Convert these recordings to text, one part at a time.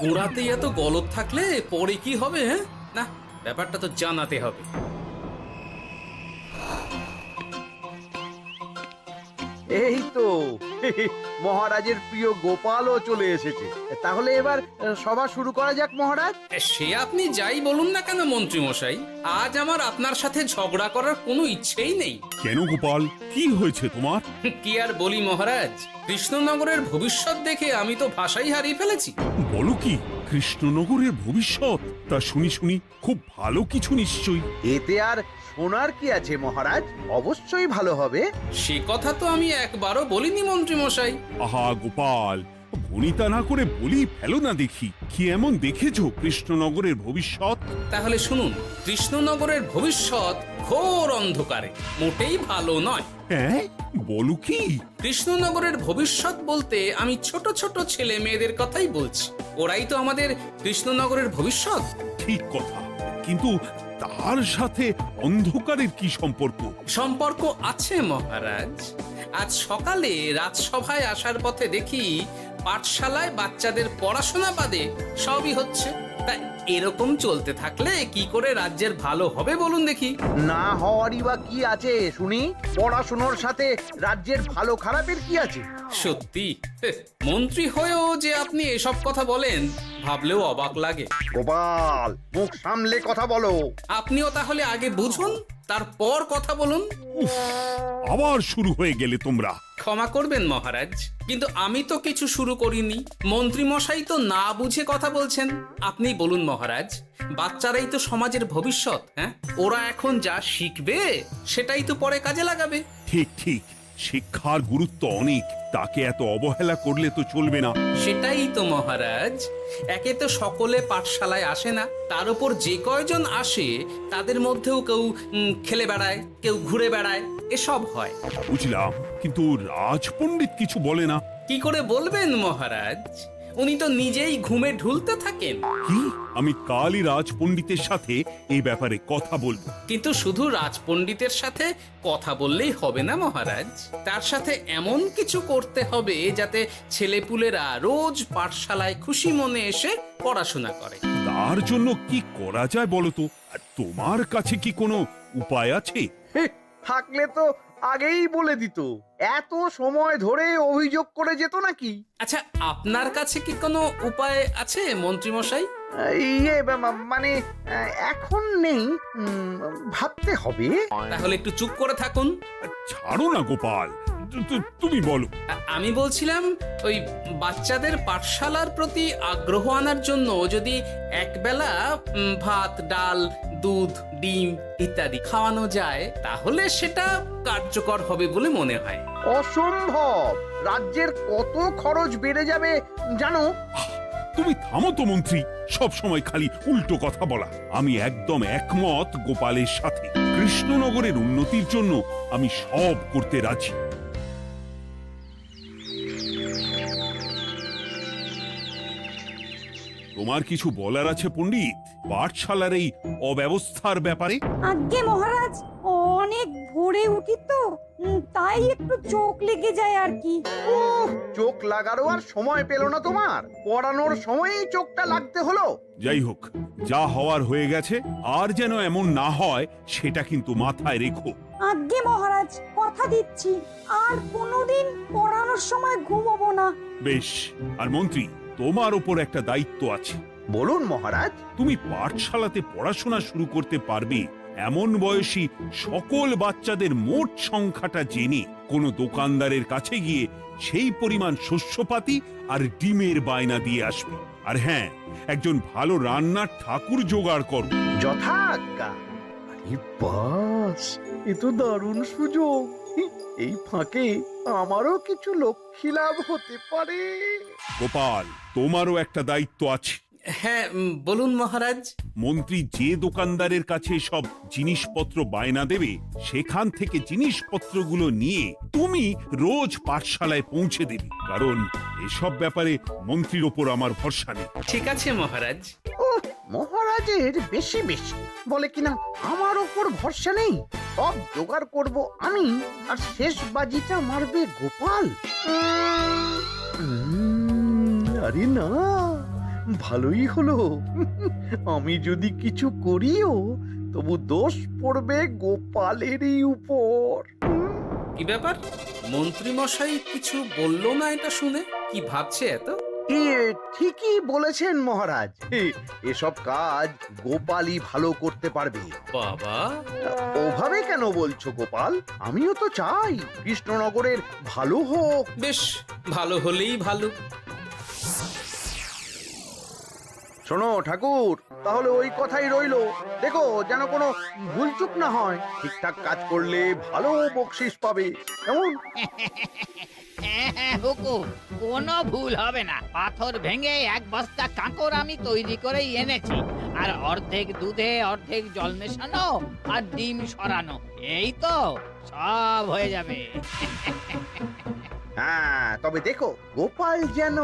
গোড়াতেই এত গলদ থাকলে পরে কি হবে? হ্যাঁ, না, ব্যাপারটা তো জানাতে হবে। এই তো মহারাজের প্রিয় গোপালও চলে এসেছে। তাহলে এবার সভা শুরু করা যাক মহারাজ। সে আপনি যাই বলুন না কেন মন্ত্রী মশাই, আজ আমার আপনার সাথে ঝগড়া করার কোনো ইচ্ছেই নেই। কেন গোপাল, কি হয়েছে তোমার? কি আর বলি মহারাজ, কৃষ্ণনগরের ভবিষ্যৎ দেখে আমি তো ভাষাই হারিয়ে ফেলেছি। বলো কি, কৃষ্ণনগরের ভবিষ্যৎ? তা শুনি শুনি, খুব ভালো কিছু নিশ্চয়ই। এতে আর শোনার কি আছে মহারাজ, অবশ্যই ভালো হবে। সে কথা তো আমি একবারও বলিনি মন্ত্রী মশাই। আহা গোপাল, গণিতা না করে বলি ফেলো না দেখি, কি এমন দেখেছো কৃষ্ণনগরের ভবিষ্যৎ? তাহলে শুনুন, কৃষ্ণনগরের ভবিষ্যৎ ঘোর অন্ধকারে, মোটেই ভালো নয়। হ্যাঁ, বলো কি? কৃষ্ণনগরের ভবিষ্যৎ বলতে আমি ছোট ছোট ছেলে মেয়েদের কথাই বলছি। ওরাই তো আমাদের কৃষ্ণনগরের ভবিষ্যৎ। ঠিক কথা, কিন্তু তার সাথে অন্ধকারের কি সম্পর্ক? সম্পর্ক আছে মহারাজ। আজ সকালে রাজসভায় আসার পথে দেখি পাঠশালায় বাচ্চাদের পড়াশোনা বাদে সবই হচ্ছে। তা এরকম চলতে থাকলে কি করে রাজ্যের ভালো হবে বলুন দেখি? না হওয়ারই বা কি আছে শুনি? পড়াশোনার সাথে রাজ্যের ভালো খারাপের কি আছে? সত্যি, মন্ত্রী হয়েও যে আপনি এসব কথা বলেন ভাবলেও অবাক লাগে। গোপাল, মুখ সামলে কথা বলো। আপনিও তাহলে আগে বুঝুন, তারপর কথা বলুন। উফ, আবার শুরু হয়ে গেলে তোমরা। ক্ষমা করবেন মহারাজ, কিন্তু আমি তো কিছু শুরু করিনি। মন্ত্রী মশাই তো না বুঝে কথা বলছেন। আপনি বলুন মহারাজ, বাচ্চারাই তো সমাজের ভবিষ্যৎ। হ্যাঁ, ওরা এখন যা শিখবে সেটাই তো পরে কাজে লাগাবে। ঠিক ঠিক, শিক্ষার গুরুত্ব অনেক, তাকে এত অবহেলা করলে তো চলবে না। সেটাই তো মহারাজ, একে তো সকলে পাঠশালায় আসে না, তার উপর যে কয়জন আসে তাদের মধ্যেও কেউ খেলে বেড়ায়, কেউ ঘুরে বেড়ায়, এসব হয়। বুঝলাম, কিন্তু রাজপণ্ডিত কিছু বলে না। কি করে বলবেন মহারাজ, উনি তো নিজেই ঘুমে ঢুলতে থাকেন। কি? আমি কালই রাজপণ্ডিতের সাথে এই ব্যাপারে কথা বলবো। কিন্তু শুধু রাজপণ্ডিতের সাথে কথা বললেই হবে না মহারাজ, তার সাথে এমন কিছু করতে হবে যাতে ছেলেপুলেরা রোজ পাঠশালায় খুশি মনে এসে পড়াশোনা করে। তার জন্য কি করা যায় বলো তো? আর তোমার কাছে কি কোনো উপায় আছে? থাকলে তো আগেই বলে দিত, এত সময় ধরে অভিযোগ করে যেত নাকি? আচ্ছা, আপনার কাছে কি কোনো উপায় আছে মন্ত্রী মশাই? মানে এখন নেই, ভাবতে হবে। তাহলে একটু চুপ করে থাকুন। ছাড়ো না গোপাল, তুমি বলো। আমি বলছিলাম, ওই বাচ্চাদের পাঠশালার প্রতি আগ্রহ আনার জন্য যদি একবেলা ভাত, ডাল, দুধ, ডিম ইত্যাদি খাওয়ানো যায় তাহলে সেটা কার্যকর হবে বলে মনে হয়। অসম্ভব, রাজ্যের কত খরচ বেড়ে যাবে জানো? তুমি থামো তো মন্ত্রী, সব সময় খালি উল্টো কথা বলা। আমি একদম একমত গোপালের সাথে। কৃষ্ণনগরের উন্নতির জন্য আমি সব করতে রাজি। তোমার কিছু বলার আছে পণ্ডিত পাঠশালার এই অব্যবস্থার ব্যাপারে? আজ্ঞে মহারাজ, অনেক ভোরে উঠি তো, তাই একটু চোখ লেগে যায় আর কি। উফ, চোখ লাগারও আর সময় পেল না তোমার? পড়ানোর সময়ই চোখটা লাগতে হলো। যাই হোক, যা হওয়ার হয়ে গেছে, আর যেন এমন না হয় সেটা কিন্তু মাথায় রেখো। আজ্ঞে মহারাজ, কথা দিচ্ছি আর কোনোদিন পড়ানোর সময় ঘুমোবো না। বেশ, আর মন্ত্রী, তোমার ওপর একটা দায়িত্ব আছে। বলুন মহারাজ। তুমি পাঠশালাতে পড়াশোনা শুরু করতে পারবে এমন বয়সী সকল বাচ্চাদের মোট সংখ্যাটা জেনে কোনো দোকানদারের কাছে গিয়ে সেই পরিমাণ শস্যপাতি আর ডিমের বায়না দিয়ে আসবে। আর হ্যাঁ, একজন ভালো রান্নার ঠাকুর জোগাড় করো। যথাজ্ঞা। আরে বাস, এ তো দারুণ সুযোগ। এই ফাঁকে আমারও কিছু লক্ষ্মী লাভ হতে পারে। গোপাল, তোমারও একটা দায়িত্ব আছে। হ্যাঁ, বলুন মহারাজ। মন্ত্রী যে দোকানদারের কাছে সব জিনিসপত্র বায়না দেবে সেখান থেকে জিনিসপত্রগুলো নিয়ে তুমি রোজ পাঠশালায় পৌঁছে দেবে, কারণ এসব ব্যাপারে মন্ত্রীর ওপর আমার ভরসা নেই। ঠিক আছে মহারাজ। ও, মহারাজের বেশি বেশি বলে কিনা আমার ওপর ভরসা নেই। সব জোগাড় করব আমি, আর শেষ বাজিটা মারবে গোপাল। আরে না, ভালোই হলো। আমি যদি কিছু করিও তবু দোষ পড়বে গোপালেরই উপর। কি ব্যাপার, মন্ত্রী মশাই কিছু বললো না এটা শুনে? কি ভাবছে এত? ঠিকই বলেছেন মহারাজ, এসব কাজ গোপালই ভালো করতে পারবে। বাবা, ওভাবে কেন বলছো গোপাল? আমিও তো চাই কৃষ্ণনগরের ভালো হোক। বেশ, ভালো হলেই ভালো। শোনো ঠাকুর, তাহলে ওই কথাই রইলো। দেখো যেন কোনো ভুলচুক না হয়। ঠিকঠাক কাজ করলে ভালো বকশিস পাবে। কেমন? হ্যাঁ হুকুম, কোনো ভুল হবে না। পাথর ভেঙে এক বস্তা কাঁকর আমি তৈরি করেই এনেছি, আর অর্ধেক দুধে অর্ধেক জল মেশানো আর ডিম সরানো, এই তো সব হয়ে যাবে। হ্যাঁ, তবে দেখো গোপাল যেন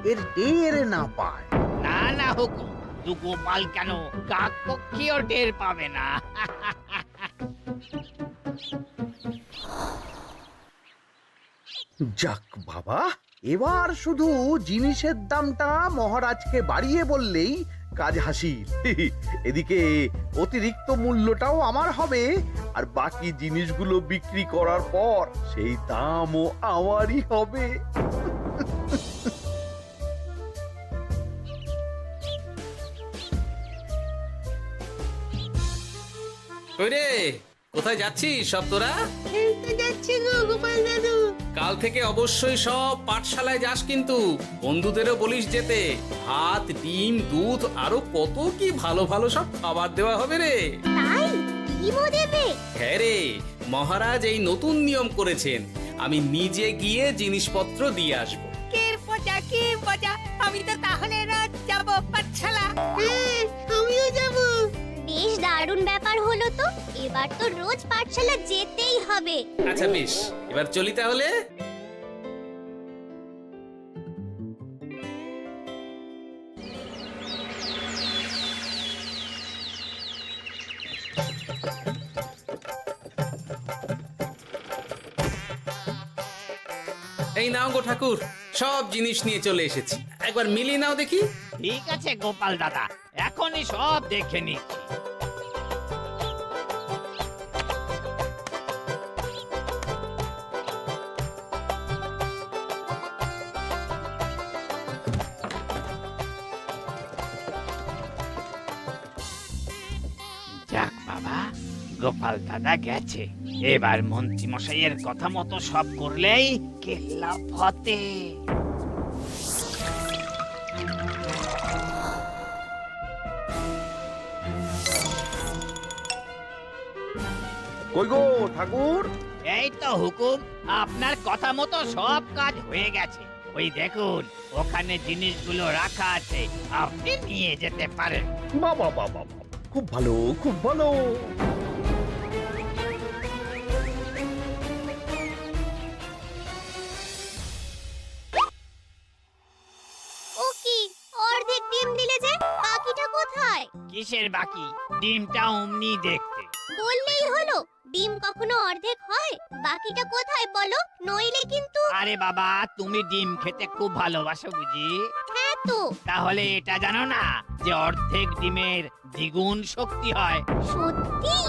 এর টের না পায়। না না হুকুম, তু গোপাল কেন, কাক পক্ষীও টের পাবে না। যাক বাবা, এবার শুধু জিনিসের দামটা মহারাজকে বাড়িয়ে বললেই কাজ হাসিল। এদিকে অতিরিক্ত মূল্যটাও আমার হবে, আর বাকি জিনিসগুলো বিক্রি করার পর সেই দামও আমারই হবে। কই রে, কোথায় যাচ্ছিস সব তোরা? কাল থেকে অবশ্যই সব পাঠশালায় যাস, কিন্তু বন্ধুদেরও বলিস যেতে। ভাত, ডিম, দুধ আরো কত কি ভালো ভালো সব খাবার দেওয়া হবে রে। তাই ডিমও দেবে? হ্যাঁ রে, মহারাজ এই নতুন নিয়ম করেছেন। আমি নিজে গিয়ে জিনিসপত্র দিয়ে আসবো। কে মজা, আমি তো তাহলে রাত যাব পাঠশালা। আমিও যাব। বেশ দারুণ ব্যাপার হলো তো, এবার তো রোজ পাঠশালা যেতেই হবে। আচ্ছা বেশ, এবার চলি তাহলে। এই নাও গো ঠাকুর, সব জিনিস নিয়ে চলে এসেছি। একবার মিলিয়ে নাও দেখি। ঠিক আছে গোপাল দাদা, এখনই সব দেখে নিচ্ছি। যাক বাবা, গোপাল দাদা গেছে। এবার মন্ত্রী মশাইয়ের কথা মতো সব করলেই কেল্লা ফতে। কই গো ঠাকুর? এই তো হুকুম, আপনার কথা মতো সব কাজ হয়ে গেছে। ওই দেখুন, ওখানে জিনিসগুলো রাখা আছে, আপনি নিয়ে যেতে পারেন। বাবা বাবা, খুব ভালো, খুব ভালো। ও কি, অর্ধেক ডিম দিলে যে, বাকিটা কোথায়? কিসের বাকি? ডিমটা অমনি দেখতে। বললেই হলো, ডিম কখনো অর্ধেক হয়? বাকিটা কোথায় বলো, নইলে কিন্তু। আরে বাবা, তুমি ডিম খেতে খুব ভালোবাসো বুঝি? হ্যাঁ তো। তাহলে এটা জানো না যে অর্ধেক ডিমের দ্বিগুণ শক্তি হয়? সত্যি?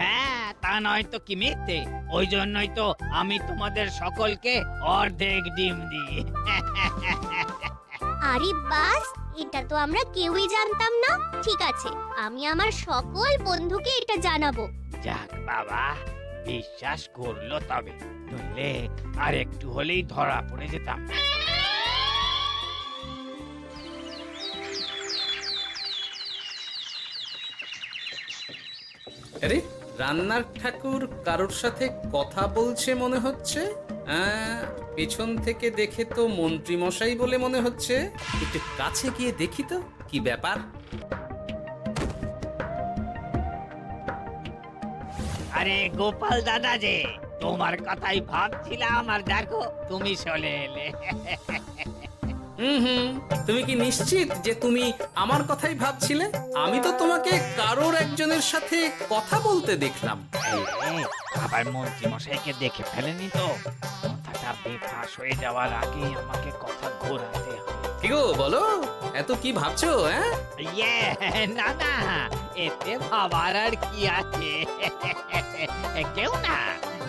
হ্যাঁ, তা নয় তো কি মিথ্যে? ওই জন্যই তো আমি তোমাদের সকলকে অর্ধেক ডিম দিই। আরে বাস, এটা তো আমরা কেউই জানতাম না। ঠিক আছে, আমি আমার সকল বন্ধুকে এটা জানাবো। যাক বাবা, বিশ্বাস করলো তবে, নইলে আর একটু হলেই ধরা পড়ে যেতাম। আরে, রান্নার ঠাকুর কারোর সাথে কথা বলছে মনে হচ্ছে। পেছন থেকে দেখে তো মন্ত্রী মশাই বলে মনে হচ্ছে। একটু কাছে গিয়ে দেখি তো কি ব্যাপার। আরে গোপাল দাদা যে, তোমার কথাই ভাবছিলাম, আর দেখো তুমি চলে এলে। হুম, তুমি কি নিশ্চিত যে তুমি আমার কথাই ভাবছিলে? আমি তো তোমাকে কারোর একজনের সাথে কথা বলতে দেখলাম। আবার মন্ত্রী মশাইকে দেখে ফেলেনি তো? কথাটা আপনি ফাঁস হয়ে যাওয়ার আগে আমাকে কথা ঘোরাতে হবে। কি গো বলো, এত কি ভাবছো? হ্যাঁ, ইয়ে, না না, এতে ভাবার আর কি আছে? কেউ না,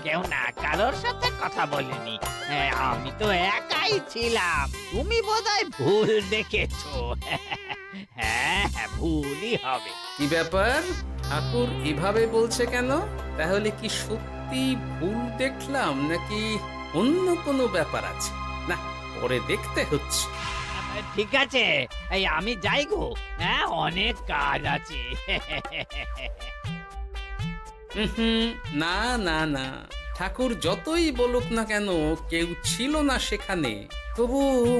কেউ না, কারোর সাথে কথা বলিনি। আমি তো একাই ছিলাম। তুমি বোধহয় ভুল দেখেছো। হ্যাঁ, ভুলই হবে। কি ব্যাপার, ঠাকুর এভাবে বলছে কেন? তাহলে কি সত্যি ভুল দেখলাম নাকি অন্য কোনো ব্যাপার আছে? না, পরে দেখতে হচ্ছে। ঠিক আছে, এই আমি যাই গো। হ্যাঁ, অনেক কাজ আছে। হুম, না না না, ঠাকুর যতই বলুক না কেন, কেউ ছিল না সেখানে, তবু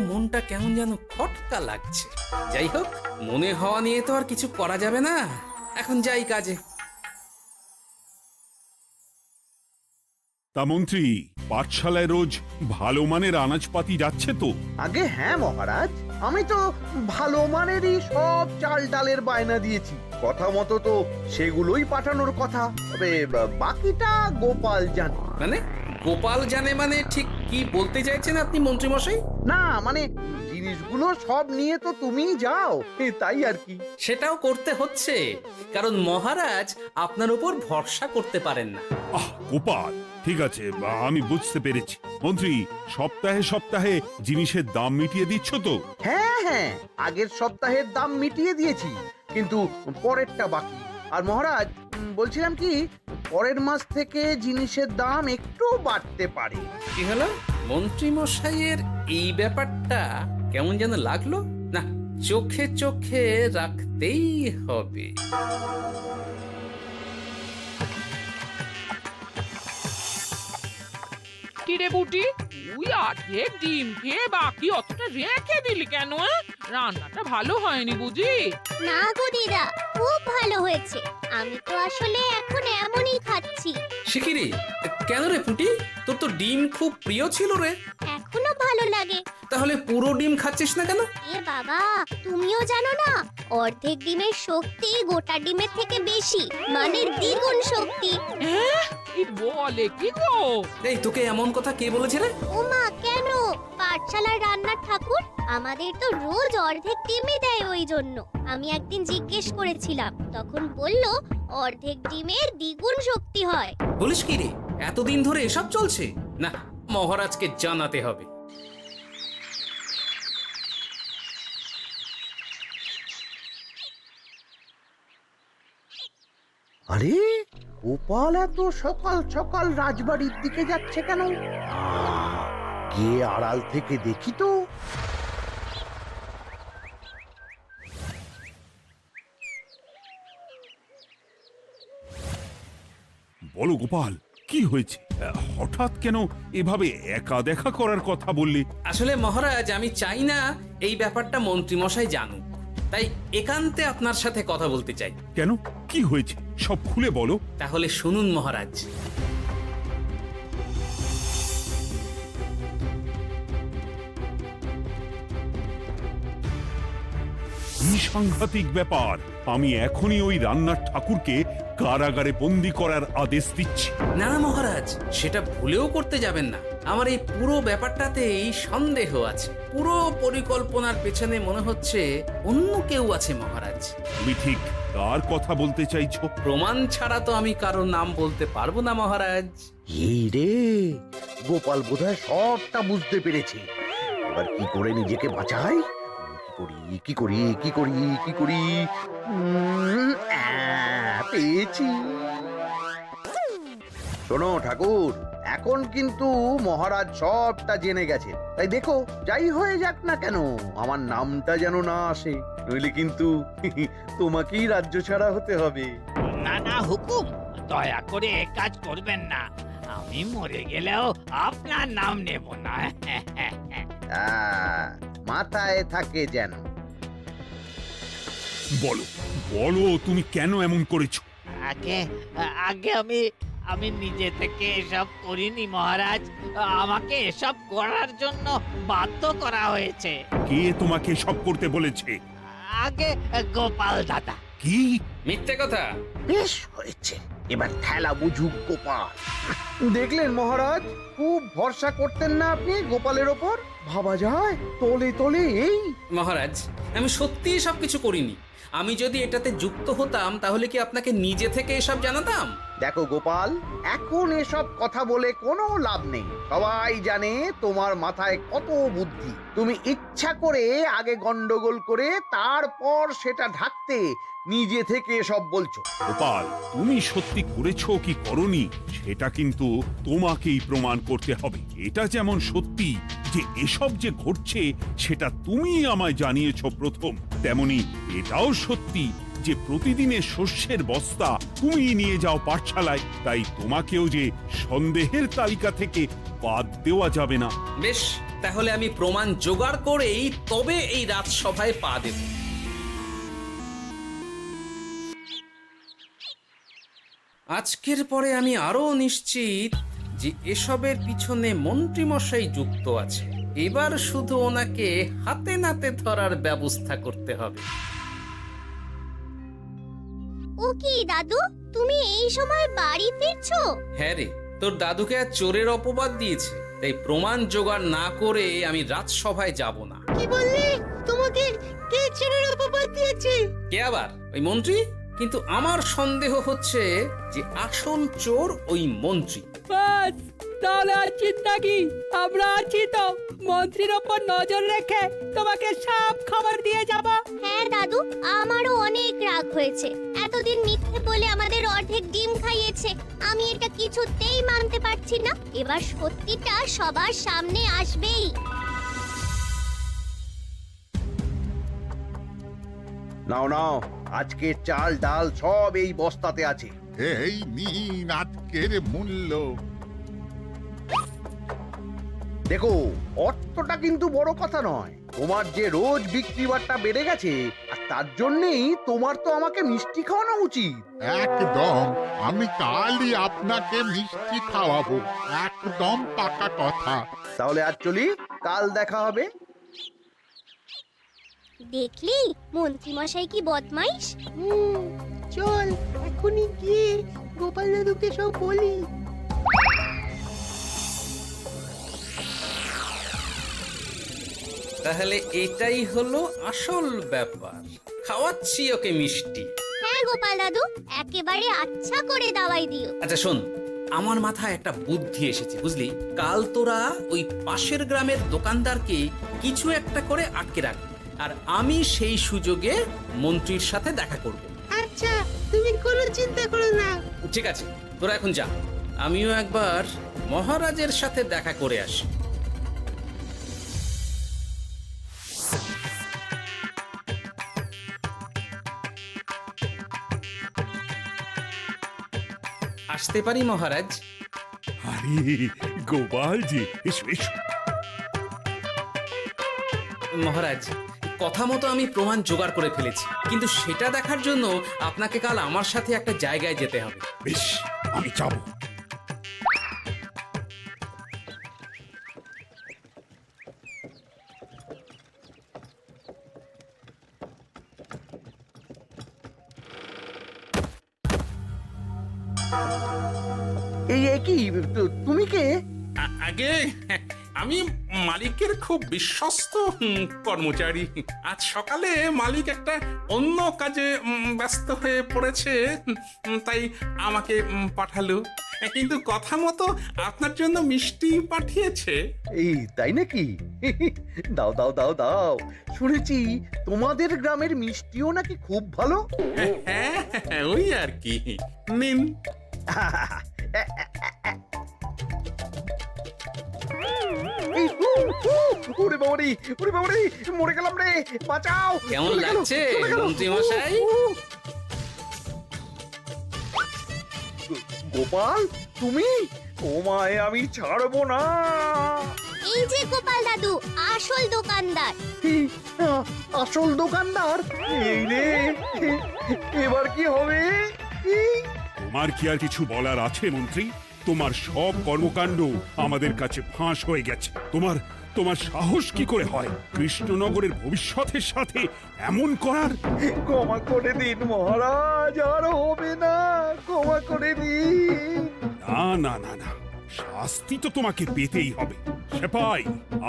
মনটা কেমন যেন খটকা লাগছে। যাই হোক, মনে হওয়া নিয়ে তো আর কিছু করা যাবে না। এখন যাই কাজে। তা মন্ত্রী, পাঠশালায় রোজ ভালো মানের আনাজপাতি যাচ্ছে তো? আগে হ্যাঁ মহারাজ, আমি তো ভালো মানেরই সব চাল ডালের বায়না দিয়েছি। কথা মতো তো সেগুলোই পাঠানোর কথা। তবে বাকিটা গোপাল জানে। মানে গোপাল জানে মানে ঠিক কি বলতে চাইছেন আপনি মন্ত্রী মশাই? না মানে জিনিসগুলো সব নিয়ে তো তুমিই যাও, তাই আর কি। সেটাও করতে হচ্ছে, কারণ মহারাজ আপনার উপর ভরসা করতে পারেন না। আহ গোপাল, ঠিক আছে, আমি বুঝতে পেরেছি। মন্ত্রী, সপ্তাহে সপ্তাহে জিনিসের দাম মিটিয়ে দিচ্ছ তো? হ্যাঁ হ্যাঁ, আগের সপ্তাহের দাম মিটিয়ে দিয়েছি, কিন্তু পরেরটা বাকি। আর মহারাজ বলছিলাম কি, পরের মাস থেকে জিনিসের দাম একটু বাড়তে পারে। কি হলো, মন্ত্রী মশাইয়ের এই ব্যাপারটা কেমন যেন লাগলো না, চোখে চোখে রাখতেই হবে। কিরে বুটি, তুই অর্ধেক ডিম খেয়ে বাকি অতটা রেখে দিলি কেন? রান্নাটা ভালো হয়নি বুঝি? না গো দিদা, খুব ভালো হয়েছে। আমি তো আসলে এখন এমনই খাচ্ছি। শিখিরি, কেন রে পুটি, তোর তো ডিম খুব প্রিয় ছিল রে। এখনো ভালো লাগে। তাহলে পুরো ডিম খাচ্ছিস না কেন? এ বাবা, তুমিও জানো না, অর্ধেক ডিমের শক্তি গোটা ডিমের থেকে বেশি, মানে দ্বিগুণ শক্তি। কি বলে কি গো? এই তোকে এমন কথা কে বলেছে রে? ওমা, কেন? পাঠশালার রান্নার ঠাকুর আমাদের তো রোজ অর্ধেক ডিমই দেয়, ওই জন্য আমি একদিন জিজ্ঞেস করেছিলাম, তখন বলল অর্ধেক ডিমের দ্বিগুণ শক্তি হয়। বলিস কি রে, এতদিন ধরে এসব চলছে? না, মহারাজকে জানাতে হবে। আরে গোপাল এত সকাল সকাল রাজবাড়ির দিকে যাচ্ছে কেন? গিয়ে আড়াল থেকে দেখি তো। বলো গোপাল, কি হয়েছে? হঠাৎ কেন এভাবে একা দেখা করার কথা বললি? আসলে মহারাজ, আমি চাই না এই ব্যাপারটা মন্ত্রী মশাই জানুক, তাই একান্তে আপনার সাথে কথা বলতে চাই। কেন, কি হয়েছে সব খুলে বলো। তাহলে শুনুন মহারাজ। কি সাংঘাতিক ব্যাপার! আমি এখনই ওই রান্নার ঠাকুরকে কারাগারে বন্দি করার আদেশ দিচ্ছি। না না মহারাজ, সেটা ভুলেও করতে যাবেন না। আমার এই পুরো ব্যাপারটাতেই সন্দেহ আছে। পুরো পরিকল্পনার পেছনে মনে হচ্ছে অন্য কেউ আছে মহারাজ। তুমি ঠিক কার কথা বলতে চাইছো? প্রমাণ ছাড়া তো আমি কারো নাম বলতে পারবো না মহারাজ। এই রে, গোপাল বোধহয় সবটা বুঝতে পেরেছে। এবার কি করে নিজেকে বাঁচাই? কি করি কি করি কি করি? পেয়েছি। শোনো ঠাকুর, এখন কিন্তু মহারাজ সবটা জেনে গেছে, তাই দেখো যাই হয়ে যাক না কেন আমার নামটা যেন না আসে, নইলে কিন্তু তোমাকেই রাজ্য ছাড়া হতে হবে। না না হুকুম, দয়া করে এ কাজ করবেন না। আমি মরে গেলেও আপনার নাম নেব না। মাথায় থাকে যেন। বলো বলো, তুমি কেন এমন করেছো? আগে আগে আমি নিজে থেকে এসব করিনি মহারাজ। আমাকে এসব করার জন্য বাধ্য করা হয়েছে। কে তোমাকে সব করতে বলেছে? আগে গোপাল দাদা। কি মিথ্যে কথা। বেশ হয়েছে, এবার ঠেলা বুঝুক গোপাল। দেখলেন মহারাজ, খুব ভরসা করতেন না আপনি গোপালের ওপর? ভাবা যায় তলে তলে এই। মহারাজ, আমি সত্যিই সবকিছু করিনি। আমি যদি এটাতে যুক্ত হতাম তাহলে কি আপনাকে নিজে থেকে এসব জানাতাম? দেখো গোপাল, এখন এসব কথা বলে কোনো লাভ নেই। সবাই জানে তোমার মাথায় কত বুদ্ধি। তুমি ইচ্ছা করে আগে গন্ডগোল করে তারপর সেটা ঢাকতে নিজে থেকে সব বলছো। গোপাল, তুমি সত্যি করেছো কি করনি সেটা কিন্তু তোমাকেই প্রমাণ করতে হবে। এটা যেমন সত্যি যে এসব যে ঘটছে সেটা তুমি আমায় জানিয়েছো প্রথম, তেমনি এটাও সত্যি যে প্রতিদিনের শস্যের বস্তা তুমি নিয়ে যাও পাঠশালায়, তাই তোমাকেও যে সন্দেহের তালিকা থেকে বাদ দেওয়া যাবে না। বেশ, তাহলে আমি প্রমাণ জোগাড় করেই তবে এই রাজসভায় পা দেব। আজকের পরে আমি আরো নিশ্চিত যে এসবের পিছনে মন্ত্রীমশাই যুক্ত আছে। এবার শুধু ওনাকে হাতে নাতে ধরার ব্যবস্থা করতে হবে। ও কি দাদু, তুমি এই সময় বাড়ি ফিরছো? হ্যাঁ রে, তোর দাদুকে আর চোরের অপবাদ দিয়েছে, তাই প্রমাণ জোগাড় না করে আমি রাজসভায় যাব না। কি বললি? তোমাকে কে চোরের অপবাদ দিয়েছে? কে আবার? ওই মন্ত্রী। কিন্তু আমার সন্দেহ হচ্ছে যে আসল চোর ওই মন্ত্রী। বাস, তাহলে আর চিন্তা কি? আমরা আছি তো, মন্ত্রীর ওপর নজর রেখে তোমাকে সব খবর দিয়ে যাব। হ্যাঁ দাদু, আমারও অনেক রাগ হয়েছে। এতদিন মিথ্যে বলে আমাদের অর্ধেক ডিম খাইয়েছে। আমি এটা কিছুতেই মানতে পারছি না। এবার সত্যিটা সবার সামনে আসবেই। নাও নাও, আজকে চাল ডাল সব এই বস্তাতে আছে। এই নিন আজকের মূল্য। দেখো, অর্থটা কিন্তু বড় কথা নয়। তোমার যে রোজ বিক্রি বাট্টা বেড়ে গেছে, আর তার জন্যই তোমার তো আমাকে মিষ্টি খাওয়ানো উচিত। একদম, আমি কালই আপনাকে মিষ্টি খাওয়াবো, একদম পাকা কথা। তাহলে আজ চলি, কাল দেখা হবে। দেখলি মন্ত্রী মশাই কি বদমাইশ। চল এখনই গিয়ে গোপাল দাদুকে সব বলি। তাহলে এটাই হলো আসল ব্যাপার। খাওয়াচ্ছি ওকে মিষ্টি। হ্যাঁ গোপাল দাদু, একেবারে আচ্ছা করে দাওয়াই দিও। আচ্ছা শোন, আমার মাথায় একটা বুদ্ধি এসেছে বুঝলি। কাল তোরা ওই পাশের গ্রামের দোকানদারকে কিছু একটা করে আটকে রাখবি, আর আমি সেই সুযোগে মন্ত্রীর সাথে দেখা করব। আচ্ছা, তুমি কোনো চিন্তা করো না। ঠিক আছে, তোরা এখন যা, আমিও একবার মহারাজের সাথে দেখা করে আসি। আসতে পারি মহারাজ? আরে গোপাল জি, এসো এসো। মহারাজ, কথা মতো আমি প্রমাণ জোগাড় করে ফেলেছি, কিন্তু সেটা দেখার জন্য আপনাকে কাল আমার সাথে একটা জায়গায় যেতে হবে। বেশ, আমি যাবো। এই কি, তুমি কে? আগে আমি মালিকের খুব বিশ্বস্ত কর্মচারী। আজ সকালে মালিক একটা অন্য কাজে ব্যস্ত হয়ে পড়েছে, তাই আমাকে পাঠালো। কিন্তু কথা মতো আপনার জন্য মিষ্টি পাঠিয়েছে। এই তাই নাকি? দাও দাও দাও দাও, শুনেছি তোমাদের গ্রামের মিষ্টিও নাকি খুব ভালো। হ্যাঁ, ওই আর কি। নিন। এই, ওরে বাবারে, ওরে বাবারে, মরে গেলাম রে, বাঁচাও। কেমন চলে গেল, লাগছে চলে গেল। মন্ত্রী মশাই? গোপাল, তুমি? তোমায় আমি ছাড়বো না। এই যে গোপাল দাদু, আসল দোকানদার। এই, আসল দোকানদার? এই রে, এবার কি হবে? এই, তোমার কি আর কিছু বলার আছে মন্ত্রী? তোমার সব কর্মকাণ্ড আমাদের কাছে ফাঁস হয়ে গেছে। তোমার সাহস কি করে হয় কৃষ্ণনগরের ভবিষ্যতের সাথে এমন করার? ক্ষমা করে দিন মহারাজ, আর হবে না, ক্ষমা করে দিন। না না না না, শাস্তি তো তোমাকে পেতেই হবে। সেপাই,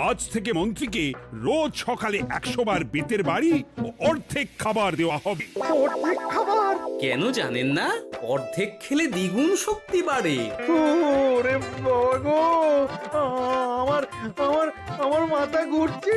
আজ থেকে মন্ত্রীকে রোজ সকালে 100 বার বেতের বাড়ি ও অর্ধেক খাবার দেওয়া হবে। অর্ধেক খাবার? কেন জানেন না? অর্ধেক খেলে দ্বিগুণ শক্তি বাড়ে। ওরে বাবা গো, আমার আমার আমার মাথা ঘুরছে।